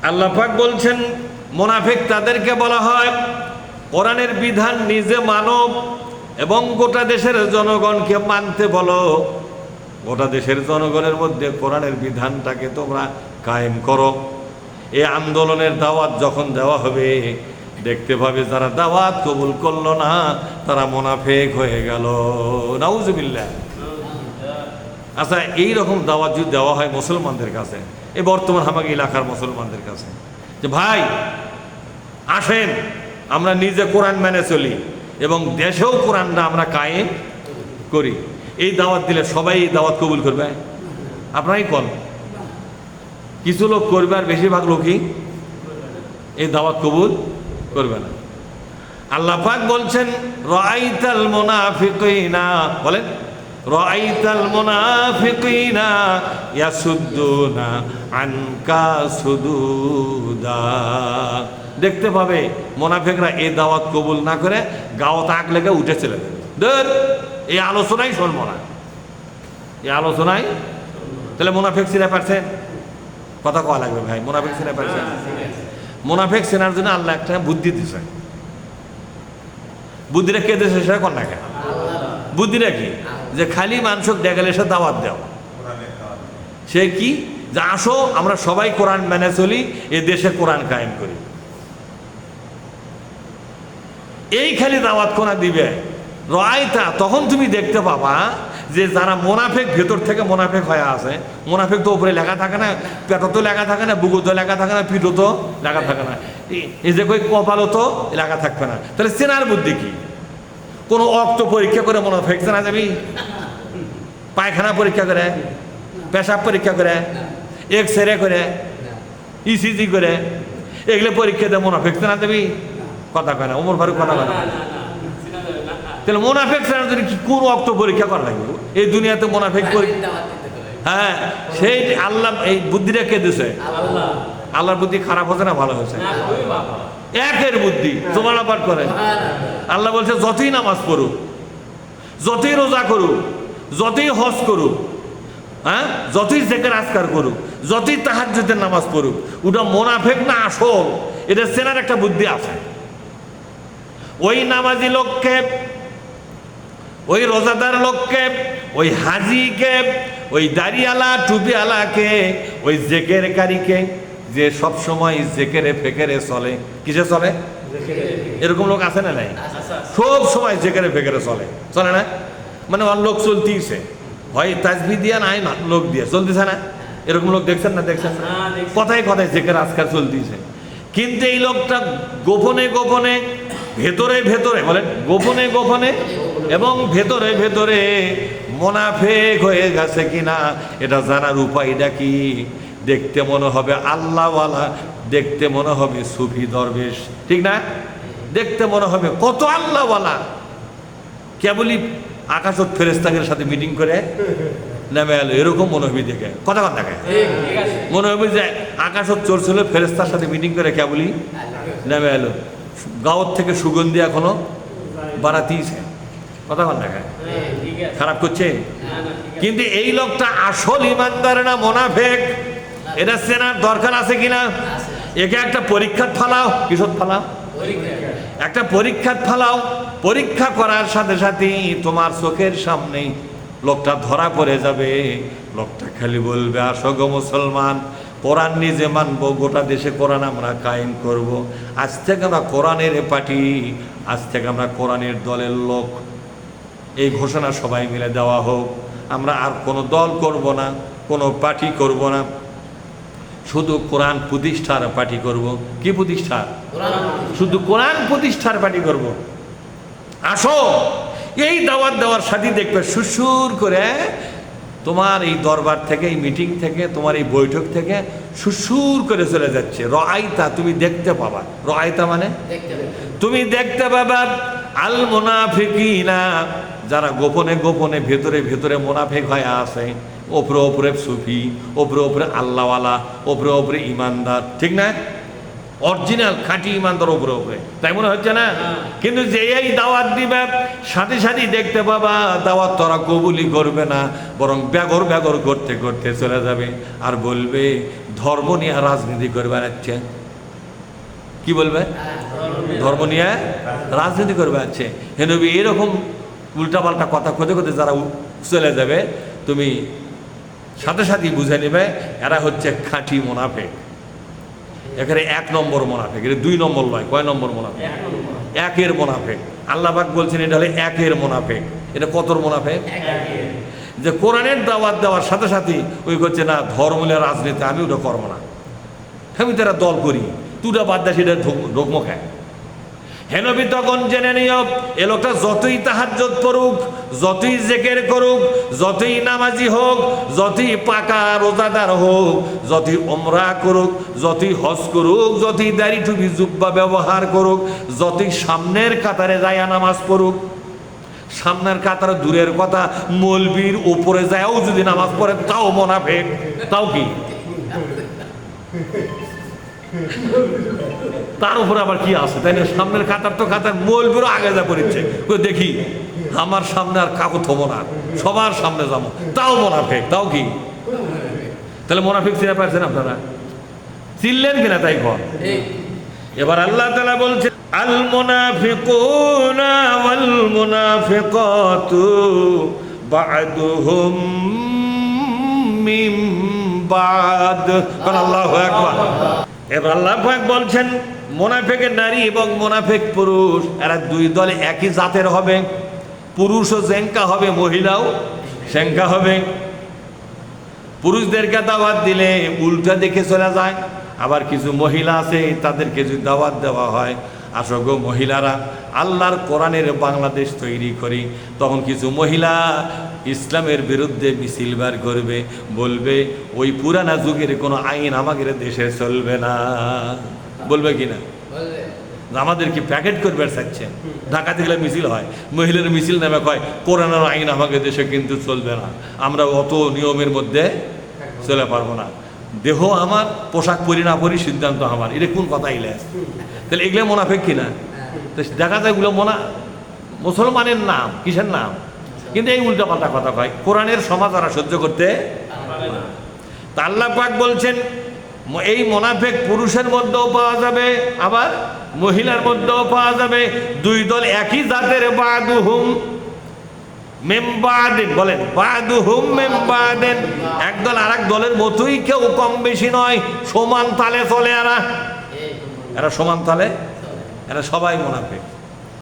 আল্লাহ পাক বলছেন মুনাফিক তাদেরকে বলা হয় কোরআনের বিধান নিজে মানব এবং গোটা দেশের জনগণকে মানতে বলো। গোটা দেশের জনগণের মধ্যে কোরআনের বিধানটাকে তোমরা কায়েম করো। এই আন্দোলনের দাওয়াত যখন দেওয়া হবে দেখতে পাবে যারা দাওয়াত কবুল করলো না তারা মুনাফিক হয়ে গেল। নাউজুবিল্লাহ। আচ্ছা, এইরকম দাওয়াত যদি দেওয়া হয় মুসলমানদের কাছে, এই বর্তমান হামাকি এলাকার মুসলমানদের কাছে, যে ভাই আসেন আমরা নিজে কোরআন মেনে চলি এবং দেশেও কোরআনটা আমরা কায়েম করি, এই দাওয়াত দিলে সবাই এই দাওয়াত কবুল করবে? আপনারাই কোন কিছু লোক করবে আর বেশিরভাগ লোকই এই দাওয়াত কবুল করবে না। আল্লাহ পাক বলছেন রাআইতাল মুনাফিকিনা, বলেন রাআইতাল মুনাফিকিনা ইয়াসুদ্দুনা আনকা সুদুদা। দেখতে পাবে মুনাফিকরা এই দাওয়াত কবুল না করে গাওয়াত আগ লেগে উঠে চলে যাবে। এই আলোচনাই শুনবো না, এই আলোচনায়। তাহলে মুনাফিক চিনে পারছেন? কথা কওয়া লাগবে ভাই, মুনাফিক চিনে পারছেন? মুনাফিক চেনার জন্য আল্লাহ একটা বুদ্ধি দিছে। বুদ্ধিটা কে দিয়েছে সেটা কোন না? বুদ্ধিটা কি? যে খালি মানুষক দেখালে সে দাওয়াত দেও। সে কি? যে আসো আমরা সবাই কোরআন মেনে চলি, এ দেশে কোরআন কায়েম করি। এই খালি দাওয়াত কোনা দিবে রায়তা, তখন তুমি দেখতে পাবা যে যারা মুনাফিক ভেতর থেকে মুনাফিক হয়ে আছে। মুনাফিক তো উপরে লেখা থাকে না, পেটও তো লেখা থাকে না, বুকও তো লেখা থাকে না, পিঠও তো লেখা থাকে না, এই যে কই কপালও তো লেখা থাকবে না। তাহলে চেনার বুদ্ধি কি? কোনো অক্ত পরীক্ষা করে মুনাফিক চেনা যাবি? পায়খানা পরীক্ষা করে, পেশাব পরীক্ষা করে, এক্সরে করে, ইসিজি করে, এগুলো পরীক্ষা দিয়ে মুনাফিক চেনা যাবি? কথা কয় না, ওমর ফারুক কথা কয় না। তাহলে মুনাফিক চেনার জন্য কি কোন অক্ত পরীক্ষা করা লাগবে? এই দুনিয়াতে মুনাফিক পরীক্ষা, হ্যাঁ সেই আল্লাহ এই বুদ্ধিটা কে দিছে? আল্লাহর বুদ্ধি খারাপ হচ্ছে না ভালো হয়েছে? একের বুদ্ধি। তোমার পাঠ করে আল্লাহ বলছে যতই নামাজ পড়ুক, যতই রোজা করুক, যতই হজ করুক, হ্যাঁ যতই জিকির আজকার করুক, যতই তাহাজ্জুদের নামাজ পড়ুক, ওটা মুনাফিক না আসল এটা চেনার একটা বুদ্ধি আছে। ওই নামাজি লোককে, ওই রোজাদার লোককে, ওই হাজিকে, ওই দাড়িওয়ালা টুপিওয়ালাকে, ওই জেকেরকারীকে যে সব সময় জেকেরে ফেকেরে চলে, কিসে চলে? এরকম লোক আছে না নাই? সব সময় জেকেরে ফেকেরে চলে, চলে না? মানে ওর লোক চলতেইছে, হয় তাজবি দিয়া নাই লোক দিয়ে চলতেছে না? এরকম লোক দেখছেন না? দেখছেন না? কথায় কথায় জেকের আজকাল চলতেছে। কিন্তু এই লোকটা গোপনে গোপনে, ভেতরে ভেতরে, বলেন গোপনে গোপনে এবং ভেতরে ভেতরে মুনাফিক হয়ে গেছে কিনা এটা জানার উপায়টা কি? দেখতে মনে হবে আল্লাহওয়ালা, দেখতে মনে হবে সুফি দরবেশ, ঠিক না? দেখতে মনে হবে কত আল্লাহওয়ালা, কেবলই আকাশত ফেরেশতাদের সাথে মিটিং করে নেমে এলো, এরকম মনে হবে দেখে। কথা কথা দেখায় মনে হবে যে আকাশত চলছিল, ফেরেশতার সাথে মিটিং করে কেবলই নেমে এলো, গাঁওর থেকে সুগন্ধি এখনো বাড়াতেইছে। কথা কথা দেখায় খারাপ করছে। কিন্তু এই লোকটা আসল ইমানদার না মুনাফিক এটা চেনার দরকার আছে কিনা? একে একটা পরীক্ষা ফালাও। কিসত ফালাও? একটা পরীক্ষা ফালাও। পরীক্ষা করার সাথে সাথে তোমার চোখের সামনে লোকটা ধরা পড়ে যাবে। লোকটা খালি বলবে আসো গো মুসলমান, কোরআন নিজে মানবো, গোটা দেশে কোরআন আমরা কায়েম করব। আজ থেকে আমরা কোরআনের পার্টি, আজ থেকে আমরা কোরআনের দলের লোক। এই ঘোষণা সবাই মিলে দেওয়া হোক। আমরা আর কোনো দল করব না, কোনো পার্টি করব না, শুধু কোরআন প্রতিষ্ঠার পার্টি করব। কি প্রতিষ্ঠা? শুধু কোরআন প্রতিষ্ঠার পার্টি করব। আসো, এই দাওয়াত দেওয়ার সাথে দেখবে সুসুর করে তোমার এই দরবার থেকে, এই মিটিং থেকে, তোমার এই বৈঠক থেকে সুসুর করে চলে যাচ্ছে। রাআইতা, তুমি দেখতে পাবা। রাআইতা মানে তুমি দেখতে পাবা আল মুনাফিকিনা, যারা গোপনে গোপনে ভেতরে ভেতরে মুনাফিক হয়ে আছে। ওপরে ওপরে সুফি, ওপরে ওপরে আল্লাহওয়ালা, ওপরে ওপরে ইমানদার, ঠিক না? অরিজিনাল খাঁটি ইমানদার উপরে উপরে, তাই মনে হচ্ছে না? কিন্তু যে এই দাওয়াত দিবে সাথে সাথেই দেখতে পাবা দাওয়াত তোরা কবুলই করবে না, বরং ব্যাগর ব্যাগর করতে করতে চলে যাবে আর বলবে ধর্ম নিয়ে রাজনীতি করে বেড়াচ্ছে। কি বলবে? ধর্ম নিয়ে রাজনীতি করে বেড়াচ্ছে। হে নবী, এরকম উল্টাপাল্টা কথা খোঁজে খোঁজে যারা চলে যাবে, তুমি সাথে সাথেই বুঝে নেবে এরা হচ্ছে খাঁটি মুনাফিক। এখানে 1 নম্বর মুনাফিক, এটা 2 নম্বর নয়। কয় নম্বর মুনাফিক? 1-এর মুনাফিক। আল্লাহ পাক বলছেন এটা হলো 1-এর মুনাফিক। এটা কতর মুনাফিক? যে কোরআনের দাওয়াত দেওয়ার সাথে সাথে ওই করছে না ধর্ম নিয়ে রাজনীতি, আমি ওটা করবো না, আমি তারা দল করি, তুটা বাদ দেয় সেটা ঢোকমো খায়। হেনবি তখন জেনে নিও এ লোকটা যতই তাহাজ্জুদ পড়ুক, যতই জিকির করুক, যতই নামাজি হোক, যতই পাকা রোজাদার হোক, যতই উমরা করুক, যতই হজ করুক, যতই দাড়ি টুপি জুব্বা ব্যবহার করুক, যতই সামনের কাতারে যায় নামাজ পড়ুক, সামনের কাতারে দূরের কথা মৌলবীর উপরে যায়ও যদি নামাজ পড়ে তাও মুনাফিক। তাও কি? তার উপরে আবার কি আছে, তাই না? সামনের কাতার তো কাতার মৌলবীরও আগে যা পড়েছে, দেখি আমার সামনে আর কাকু থবো না, সবার সামনে যাবো, তাও মুনাফিক। তাও কি? তাহলে মুনাফিক চিনে পারছেন আপনারা? চিনলেন কিনা তাই কর। এবার আল্লাহ তাআলা বলছেন আল মুনাফিকুনা ওয়াল মুনাফিকাতু বা'দুহুম মিন বা'দ। আল্লাহু আকবার। এবার আল্লাহ পাক বলছেন মুনাফিকের নারী এবং মুনাফিক পুরুষ এরা 2 দলে একই জাতের হবে। পুরুষও জেঙ্কা হবে, মহিলাও সেঙ্কা হবে। পুরুষদেরকে দাওয়াত দিলে উল্টা দেখে চলে যায়, আবার কিছু মহিলা আছে তাদেরকে যদি দাওয়াত দেওয়া হয় আসো গো মহিলারা আল্লাহর কোরআনের বাংলাদেশ তৈরি করি, তখন কিছু মহিলা ইসলামের বিরুদ্ধে মিছিল বার করবে, বলবে ওই পুরানা যুগের কোনো আইন আমাদের দেশে চলবে না। বলবে কিনা? আমাদের কি প্যাকেট করবে চাচ্ছে? ঢাকাতে গেলে মিছিল হয়, মহিলার মিছিল নামে কয় কোরআনের আইন আমাদের দেশে কিন্তু চলবে না, আমরা অত নিয়মের মধ্যে চলে পারবো না, দেহ আমার, পোশাক পরি না পরি সিদ্ধান্ত আমার। এটা কোন কথা এলে? তাহলে এগুলো মুনাফিক কিনা? দেখা যায় এগুলো মুসলমানের নাম, কিসের নাম? কিন্তু এই উল্টা পাল্টা কথা কয়, কোরআনের সমাজ ওরা সহ্য করতে। তা আল্লাহ পাক বলছেন এই মুনাফিক পুরুষের মধ্যেও পাওয়া যাবে, আবার মহিলার মধ্যেও পাওয়া যাবে। 2 দল একই জাতের, বা'দুহুম মিন বা'দিন। বলেন বা'দুহুম মিন বা'দিন। একদল আরেক দলের মতোই, কেউ কম বেশি নয়, সমান তালে চলে। এরা সমান তালে, এরা সবাই মুনাফিক।